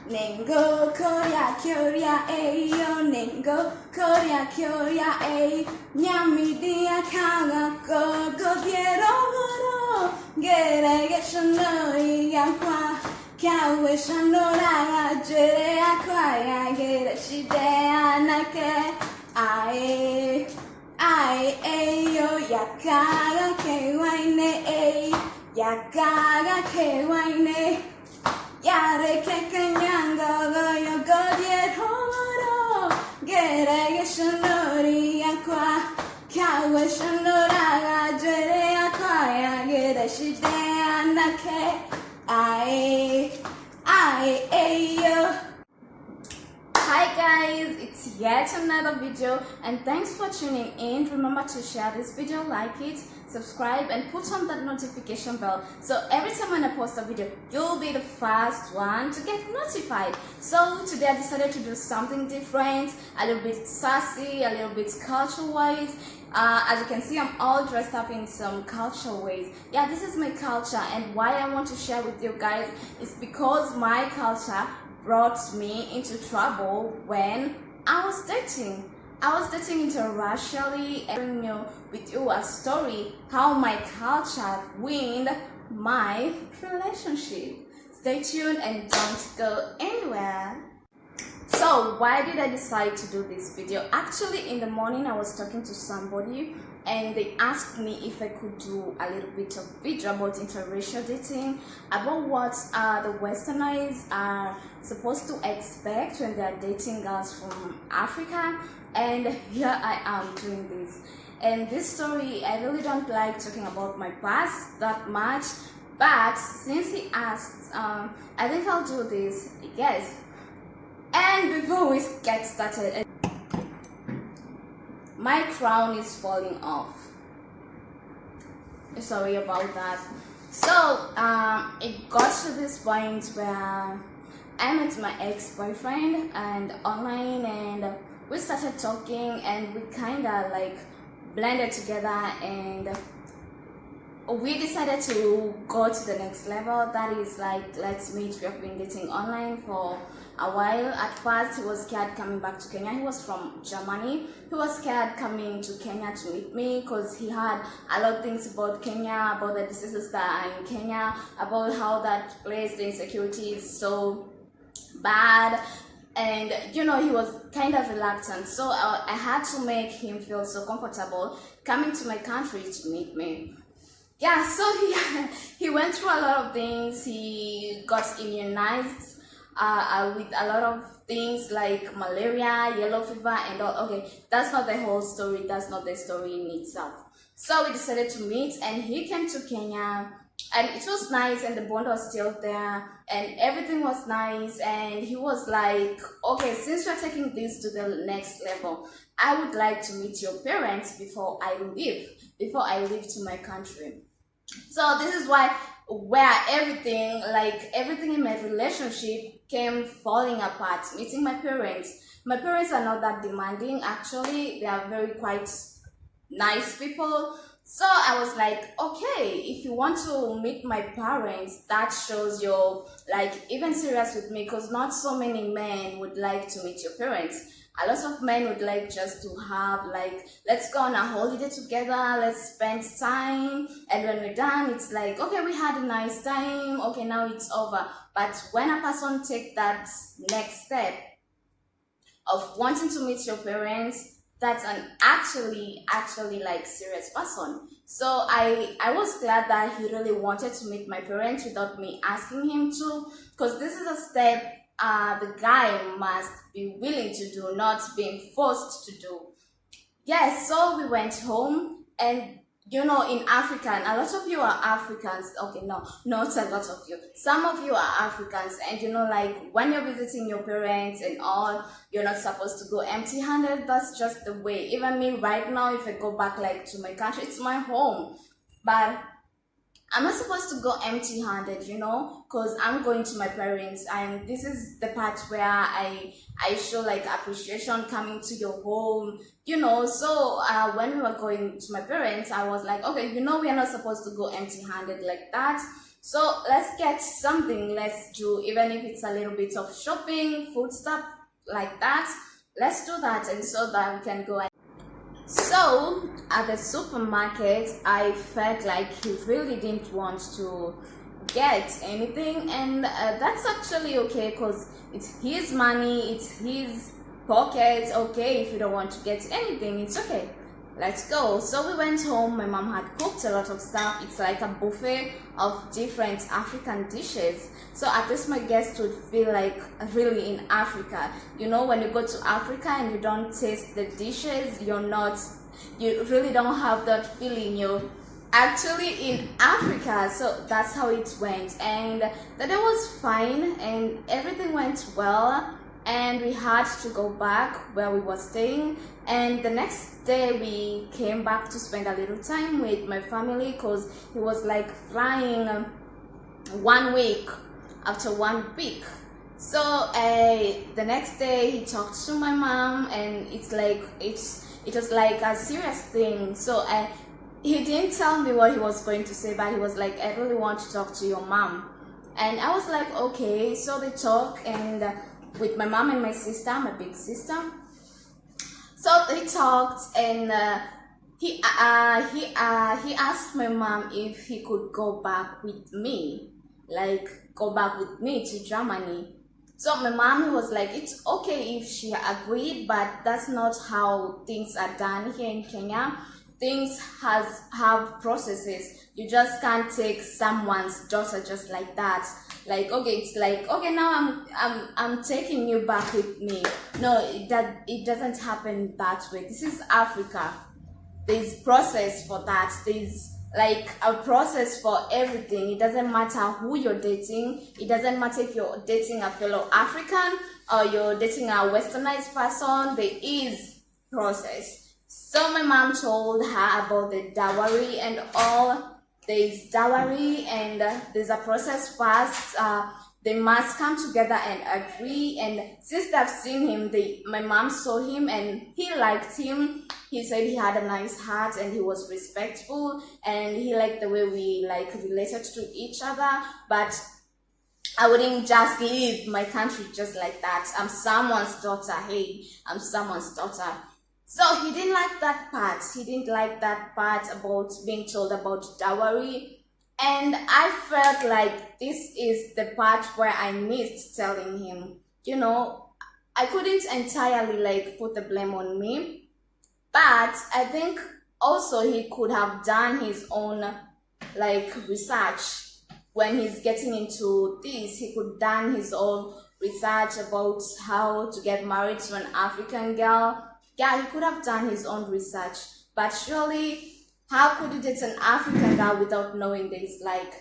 Nengo Korea Korea Ayo Nengo Korea Korea A Nyami dia kanga go go diero goro Gere geshono iyankwa Kawe shanora jere akwaya Gere shide anake Ae Ayo yakaga kewaine A Yakaga kewaine Yare ke kanyanga yo godie horo gere geshnori akwa kawe shnora jere akwa ya gere shide anake ayo. Hi guys, it's yet another video and thanks for tuning in. Remember to share this video, like it, subscribe and put on that notification bell so every time when I post a video you'll be the first one to get notified. So today I decided to do something different, a little bit sassy, a little bit cultural wise. As you can see, I'm all dressed up in some cultural ways. Yeah, this is my culture, and why I want to share with you guys is because my culture brought me into trouble when I was dating. I was dating interracially, and with you a story how my culture ruined my relationship. Stay tuned and don't go anywhere. So why did I decide to do this video? Actually, in the morning I was talking to somebody and they asked me if I could do a little bit of video about interracial dating, about what the Westerners are supposed to expect when they are dating girls from Africa, and here I am doing this. And this story, I really don't like talking about my past that much, but since he asked, I think I'll do this. Yes. And before we get started, my crown is falling off. Sorry about that. So it got to this point where I met my ex-boyfriend and online, and we started talking and we kind of like blended together, and we decided to go to the next level. That is like, let's meet. We have been dating online for a while. At first he was scared coming back to Kenya. He was from Germany. He was scared coming to Kenya to meet me because he had a lot of things about Kenya, about the diseases that are in Kenya, about how that place, the insecurity is so bad, and he was kind of reluctant. So I had to make him feel so comfortable coming to my country to meet me. Yeah, so he went through a lot of things. He got immunized with a lot of things like malaria, yellow fever and all. Okay, that's not the whole story. That's not the story in itself. So we decided to meet, and he came to Kenya, and it was nice, and the bond was still there, and everything was nice. And he was like, okay, since we're taking this to the next level, I would like to meet your parents before I leave to my country. So this is where everything in my relationship came falling apart. Meeting my parents. My parents are not that demanding, actually. They are very quite nice people. So I was like, okay, if you want to meet my parents, that shows you're like even serious with me, because not so many men would like to meet your parents. A lot of men would like just to have like, let's go on a holiday together, let's spend time, and when we're done, it's like, okay, we had a nice time, okay, now it's over. But when a person takes that next step of wanting to meet your parents, that's an actually like serious person. So I was glad that he really wanted to meet my parents without me asking him to, because this is a step the guy must be willing to do, not being forced to do. Yes, so we went home, and in Africa, and a lot of you are Africans. Okay, no, not a lot of you. Some of you are Africans, and like when you're visiting your parents and all, you're not supposed to go empty-handed. That's just the way. Even me right now, if I go back like to my country, it's my home, but I'm not supposed to go empty-handed, because I'm going to my parents, and this is the part where I show like appreciation coming to your home, So when we were going to my parents, I was like, okay, we are not supposed to go empty-handed like that. So let's get something. Let's do, even if it's a little bit of shopping, food stuff like that. Let's do that, and so that we can go. So at the supermarket, I felt like he really didn't want to get anything, and that's actually okay because it's his money, it's his pocket. Okay, if you don't want to get anything, it's okay. Let's go. So we went home. My mom had cooked a lot of stuff. It's like a buffet of different African dishes. So at least my guests would feel like really in Africa. You know, when you go to Africa and you don't taste the dishes, you really don't have that feeling. You're actually in Africa. So that's how it went. And the day was fine and everything went well. And we had to go back where we were staying, and the next day we came back to spend a little time with my family because he was like flying 1 week after 1 week. So the next day he talked to my mom, and it was like a serious thing. So he didn't tell me what he was going to say, but he was like, I really want to talk to your mom. And I was like, okay. So they talk, and with my mom and my sister, my big sister. So they talked, and he asked my mom if he could go back with me, like go back with me to Germany. So my mom was like, it's okay if she agreed, but that's not how things are done here in Kenya. Things have processes. You just can't take someone's daughter just like that. Like, okay, it's like, okay, now I'm taking you back with me. No, it doesn't happen that way. This is Africa. There's process for that. There's like a process for everything. It doesn't matter who you're dating. It doesn't matter if you're dating a fellow African or you're dating a westernized person. There is process. So my mom told her about the dowry and all. There's dowry, and there's a process first. They must come together and agree. And since they've seen him, my mom saw him and he liked him. He said he had a nice heart and he was respectful and he liked the way we like related to each other. But I wouldn't just leave my country just like that. I'm someone's daughter. Hey, I'm someone's daughter. So he didn't like that part. He didn't like that part about being told about dowry. And I felt like this is the part where I missed telling him. You know, I couldn't entirely like put the blame on me. But I think also he could have done his own like research. When he's getting into this, he could done his own research about how to get married to an African girl. Yeah, he could have done his own research, but surely, how could you date an African girl without knowing there's like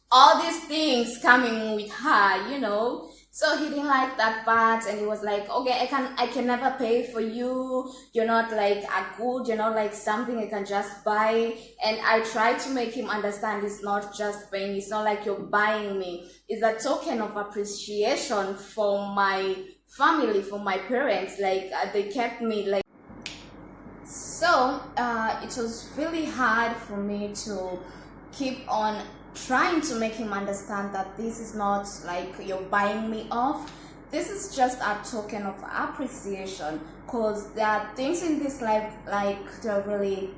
all these things coming with her, you know? So he didn't like that part, and he was like, okay, I can never pay for you. You're not like a good, you're not like something I can just buy. And I tried to make him understand it's not just buying. It's not like you're buying me. It's a token of appreciation for my family, for my parents. Like they kept me like. So it was really hard for me to keep on trying to make him understand that this is not like you're buying me off. This is just a token of appreciation, because there are things in this life like they're really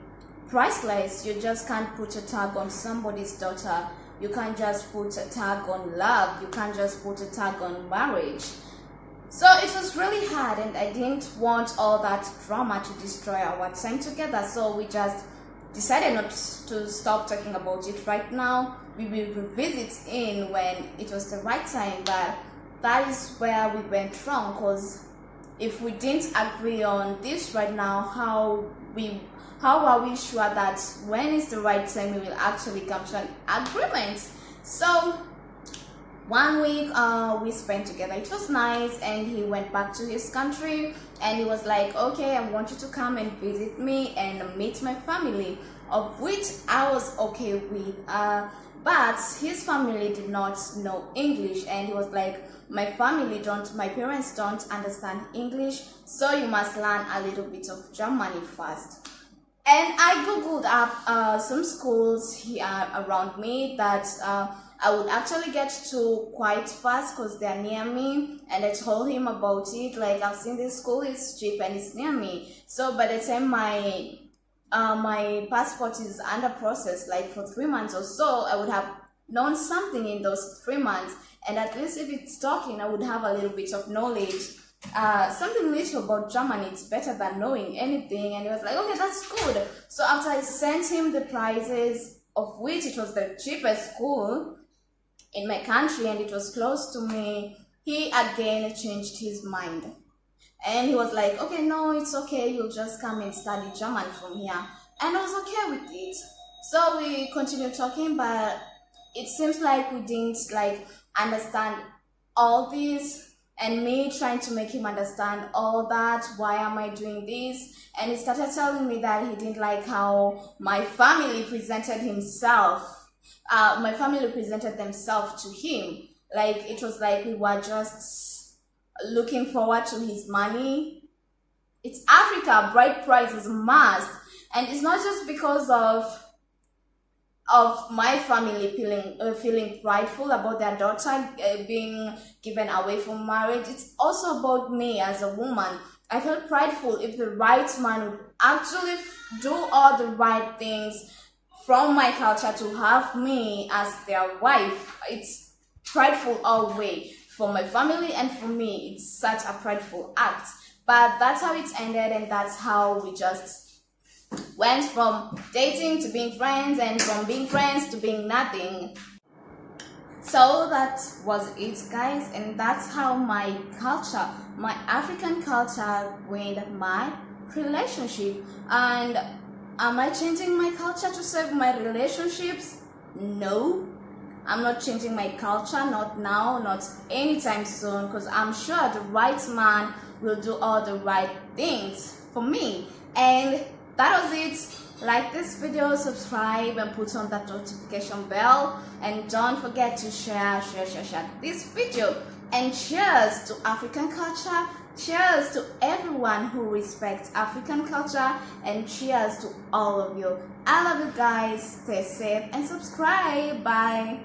priceless. You just can't put a tag on somebody's daughter. You can't just put a tag on love. You can't just put a tag on marriage. So it was really hard, and I didn't want all that drama to destroy our time together. So we just decided not to stop talking about it right now. We will revisit in when it was the right time, but that is where we went wrong, because if we didn't agree on this right now, how are we sure that when is the right time we will actually come to an agreement? So 1 week we spent together. It was nice, and he went back to his country and he was like, okay, I want you to come and visit me and meet my family, of which I was okay with, but his family did not know English, and he was like, my parents don't understand English, so you must learn a little bit of Germany first. And I googled up some schools here around me that I would actually get to quite fast because they're near me. And I told him about it. Like, I've seen this school, it's cheap and it's near me. So by the time my passport is under process, like for 3 months or so, I would have known something in those 3 months. And at least if it's talking, I would have a little bit of knowledge. Something little about Germany, it's better than knowing anything. And he was like, okay, that's good. So after I sent him the prices, of which it was the cheapest school in my country and it was close to me, he again changed his mind. And he was like, okay, no, it's okay, you'll just come and study German from here. And I was okay with it. So we continued talking, but it seems like we didn't like understand all this. And me trying to make him understand all that, why am I doing this? And he started telling me that he didn't like how my family presented himself. My family presented themselves to him. Like, it was like we were just looking forward to his money. It's Africa, bride price is must. And it's not just because of my family feeling prideful about their daughter being given away from marriage. It's also about me as a woman. I feel prideful if the right man would actually do all the right things from my culture to have me as their wife. It's prideful all the way. For my family and for me, it's such a prideful act. But that's how it ended, and that's how we just went from dating to being friends, and from being friends to being nothing. So that was it, guys, and that's how my culture, my African culture, ruined my relationship. And am I changing my culture to save my relationships? No, I'm not changing my culture, not now, not anytime soon, because I'm sure the right man will do all the right things for me. And that was it. Like this video, subscribe, and put on that notification bell. And don't forget to share this video. And cheers to African culture. Cheers to everyone who respects African culture. And cheers to all of you. I love you guys. Stay safe and subscribe. Bye.